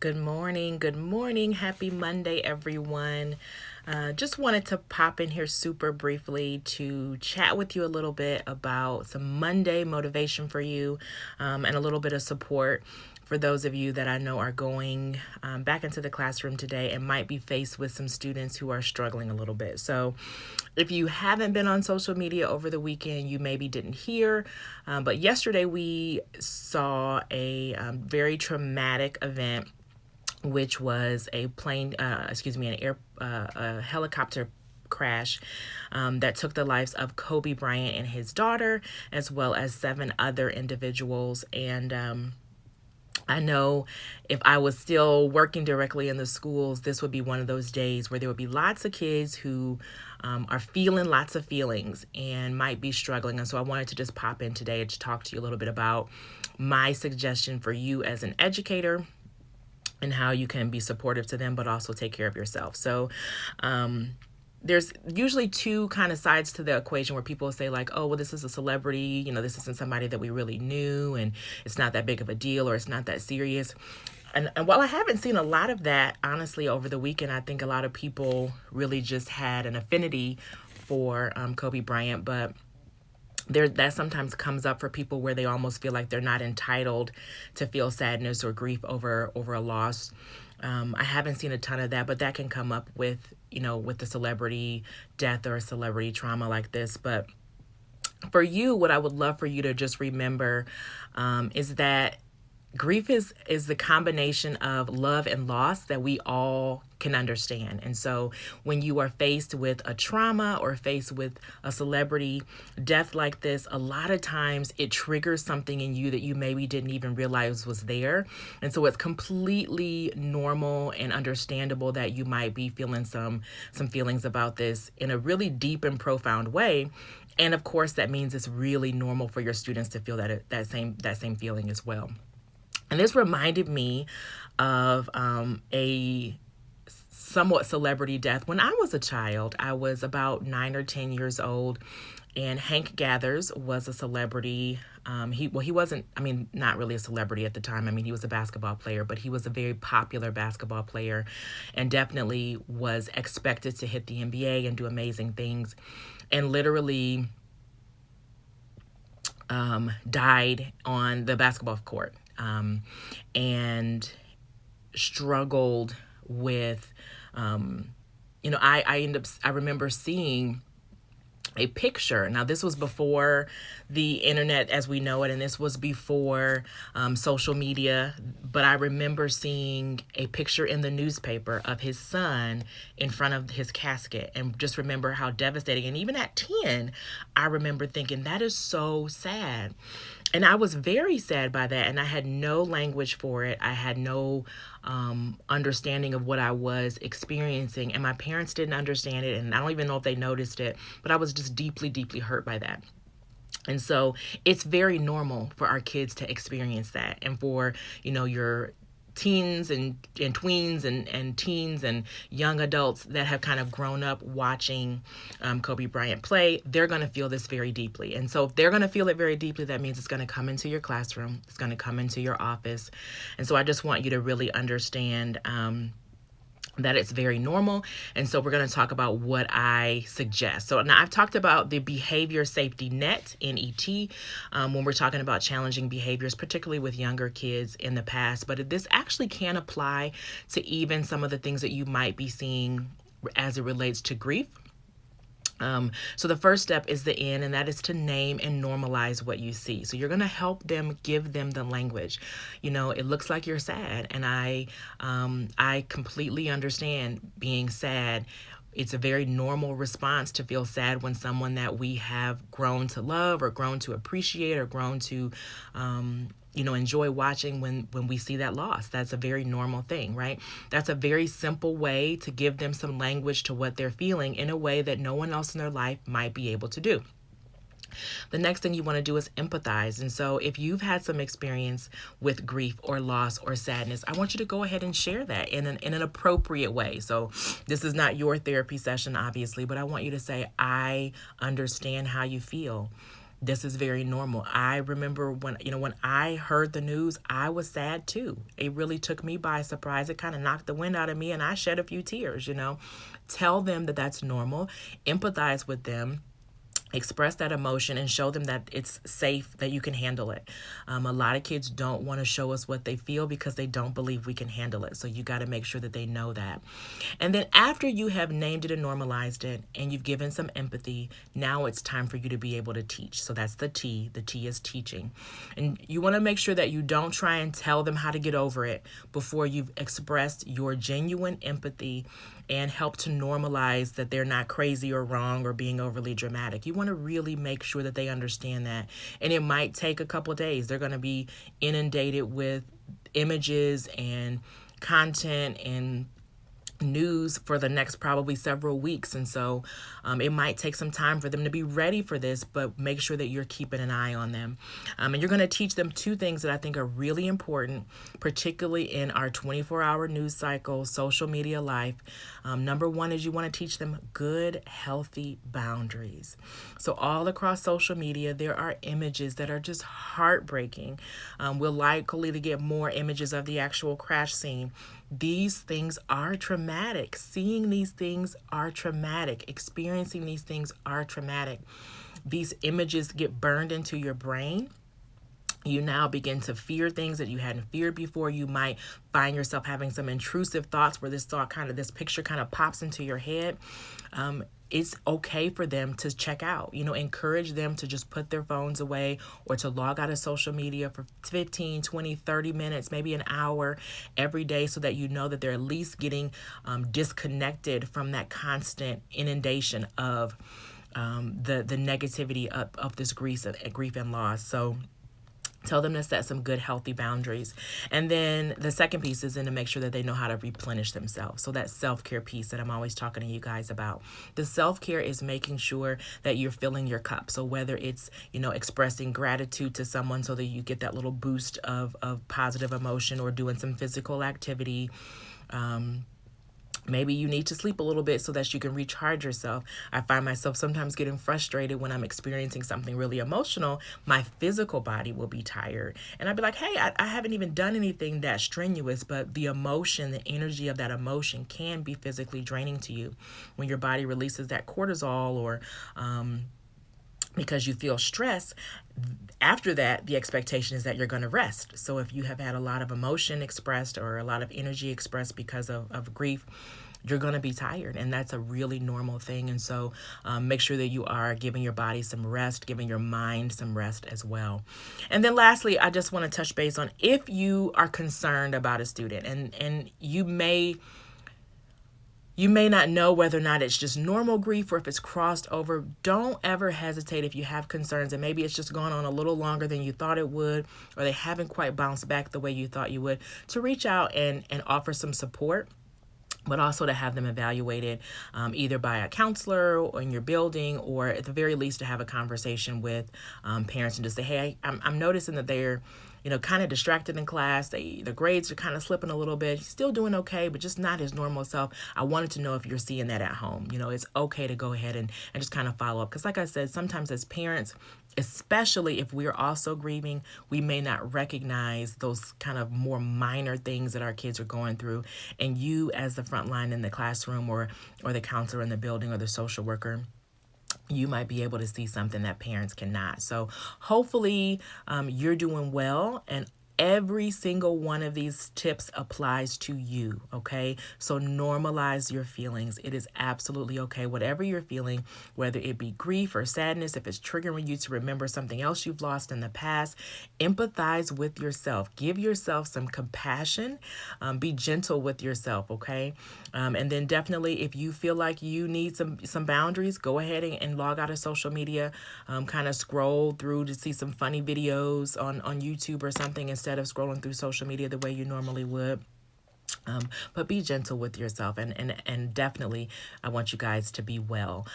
Good morning. Good morning. Happy Monday, everyone. Just wanted to pop in here super briefly to chat with you a little bit about some Monday motivation for you and a little bit of support for those of you that I know are going back into the classroom today and might be faced with some students who are struggling a little bit. So, if you haven't been on social media over the weekend, you maybe didn't hear, but yesterday we saw a very traumatic event, which was a helicopter crash that took the lives of Kobe Bryant and his daughter, as well as seven other individuals. And I know if I was still working directly in the schools, this would be one of those days where there would be lots of kids who are feeling lots of feelings and might be struggling. And so I wanted to just pop in today to talk to you a little bit about my suggestion for you as an educator and how you can be supportive to them, but also take care of yourself. So, there's usually two kind of sides to the equation where people say like, oh, well, this is a celebrity, this isn't somebody that we really knew and it's not that big of a deal or it's not that serious. And while I haven't seen a lot of that, honestly, over the weekend, I think a lot of people really just had an affinity for Kobe Bryant, but that sometimes comes up for people where they almost feel like they're not entitled to feel sadness or grief over a loss. I haven't seen a ton of that, but that can come up with the celebrity death or a celebrity trauma like this. But for you, what I would love for you to just remember is that grief is the combination of love and loss that we all can understand. And so when you are faced with a trauma or faced with a celebrity death like this, a lot of times it triggers something in you that you maybe didn't even realize was there. And so it's completely normal and understandable that you might be feeling some feelings about this in a really deep and profound way. And of course, that means it's really normal for your students to feel that same feeling as well. And this reminded me of a somewhat celebrity death. When I was a child, I was about 9 or 10 years old, and Hank Gathers was a celebrity. He wasn't, not really a celebrity at the time. He was a basketball player, but he was a very popular basketball player and definitely was expected to hit the NBA and do amazing things, and literally died on the basketball court. And struggled with, I remember seeing a picture. Now, this was before the internet as we know it, and this was before social media, but I remember seeing a picture in the newspaper of his son in front of his casket, and just remember how devastating. And even at 10, I remember thinking, that is so sad. And I was very sad by that, and I had no language for it. I had no understanding of what I was experiencing, and my parents didn't understand it, and I don't even know if they noticed it, but I was just deeply, deeply hurt by that. And so it's very normal for our kids to experience that, and for, your teens and tweens and teens and young adults that have kind of grown up watching Kobe Bryant play, they're going to feel this very deeply. And so if they're going to feel it very deeply, that means it's going to come into your classroom. It's going to come into your office. And so I just want you to really understand that it's very normal. And so we're going to talk about what I suggest. So now I've talked about the behavior safety net, NET, when we're talking about challenging behaviors, particularly with younger kids in the past. But this actually can apply to even some of the things that you might be seeing as it relates to grief. So the first step is the N, and that is to name and normalize what you see. So you're going to help them, give them the language. It looks like you're sad, and I completely understand being sad. It's a very normal response to feel sad when someone that we have grown to love or grown to appreciate or grown to enjoy watching, when we see that loss. That's a very normal thing, right? That's a very simple way to give them some language to what they're feeling in a way that no one else in their life might be able to do. The next thing you want to do is empathize. And so if you've had some experience with grief or loss or sadness, I want you to go ahead and share that in an appropriate way. So this is not your therapy session, obviously, but I want you to say, I understand how you feel. This is very normal. I remember when I heard the news, I was sad too. It really took me by surprise. It kind of knocked the wind out of me, and I shed a few tears. Tell them that that's normal, empathize with them, express that emotion, and show them that it's safe, that you can handle it. A lot of kids don't want to show us what they feel because they don't believe we can handle it. So you got to make sure that they know that. And then after you have named it and normalized it and you've given some empathy, now it's time for you to be able to teach. So that's the T. The T is teaching. And you want to make sure that you don't try and tell them how to get over it before you've expressed your genuine empathy and help to normalize that they're not crazy or wrong or being overly dramatic. You want to really make sure that they understand that. And it might take a couple of days. They're going to be inundated with images and content and news for the next probably several weeks. And so it might take some time for them to be ready for this, but make sure that you're keeping an eye on them. And you're going to teach them two things that I think are really important, particularly in our 24-hour news cycle, social media life. Number one is you want to teach them good, healthy boundaries. So all across social media, there are images that are just heartbreaking. We're likely to get more images of the actual crash scene. These things are traumatic. Seeing these things are traumatic. Experiencing these things are traumatic. These images get burned into your brain. You now begin to fear things that you hadn't feared before. You might find yourself having some intrusive thoughts where this picture kind of pops into your head. It's okay for them to check out. Encourage them to just put their phones away or to log out of social media for 15, 20, 30 minutes, maybe an hour every day, so that you know that they're at least getting disconnected from that constant inundation of the negativity of this grief and loss. So tell them to set some good, healthy boundaries. And then the second piece is then to make sure that they know how to replenish themselves. So that self-care piece that I'm always talking to you guys about. The self-care is making sure that you're filling your cup. So whether it's, expressing gratitude to someone so that you get that little boost of positive emotion, or doing some physical activity, maybe you need to sleep a little bit so that you can recharge yourself. I find myself sometimes getting frustrated when I'm experiencing something really emotional. My physical body will be tired. And I'd be like, hey, I haven't even done anything that strenuous, but the emotion, the energy of that emotion can be physically draining to you. When your body releases that cortisol or because you feel stress, after that, the expectation is that you're going to rest. So if you have had a lot of emotion expressed or a lot of energy expressed because of grief, you're going to be tired, and that's a really normal thing. And so make sure that you are giving your body some rest, giving your mind some rest as well. And then lastly, I just want to touch base on if you are concerned about a student and you may not know whether or not it's just normal grief or if it's crossed over. Don't ever hesitate if you have concerns and maybe it's just gone on a little longer than you thought it would, or they haven't quite bounced back the way you thought you would, to reach out and offer some support, but also to have them evaluated either by a counselor or in your building, or at the very least to have a conversation with parents and just say, hey, I'm noticing that they're kind of distracted in class. The grades are kind of slipping a little bit. He's still doing okay, but just not his normal self. I wanted to know if you're seeing that at home. It's okay to go ahead and just kind of follow up. Because like I said, sometimes as parents, especially if we're also grieving, we may not recognize those kind of more minor things that our kids are going through. And you as the front line in the classroom or the counselor in the building or the social worker, you might be able to see something that parents cannot. So hopefully you're doing well, and every single one of these tips applies to you, okay? So normalize your feelings. It is absolutely okay. Whatever you're feeling, whether it be grief or sadness, if it's triggering you to remember something else you've lost in the past, empathize with yourself. Give yourself some compassion. Be gentle with yourself, okay? And then definitely if you feel like you need some boundaries, go ahead and log out of social media, kind of scroll through to see some funny videos on YouTube or something instead of scrolling through social media the way you normally would. But be gentle with yourself, and definitely I want you guys to be well.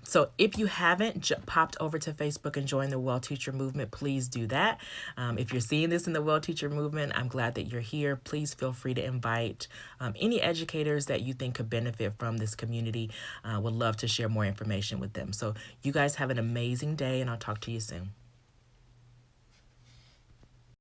So if you haven't popped over to Facebook and joined the Well Teacher Movement, please do that. If you're seeing this in the Well Teacher Movement, I'm glad that you're here. Please feel free to invite any educators that you think could benefit from this community. Would love to share more information with them. So you guys have an amazing day, and I'll talk to you soon.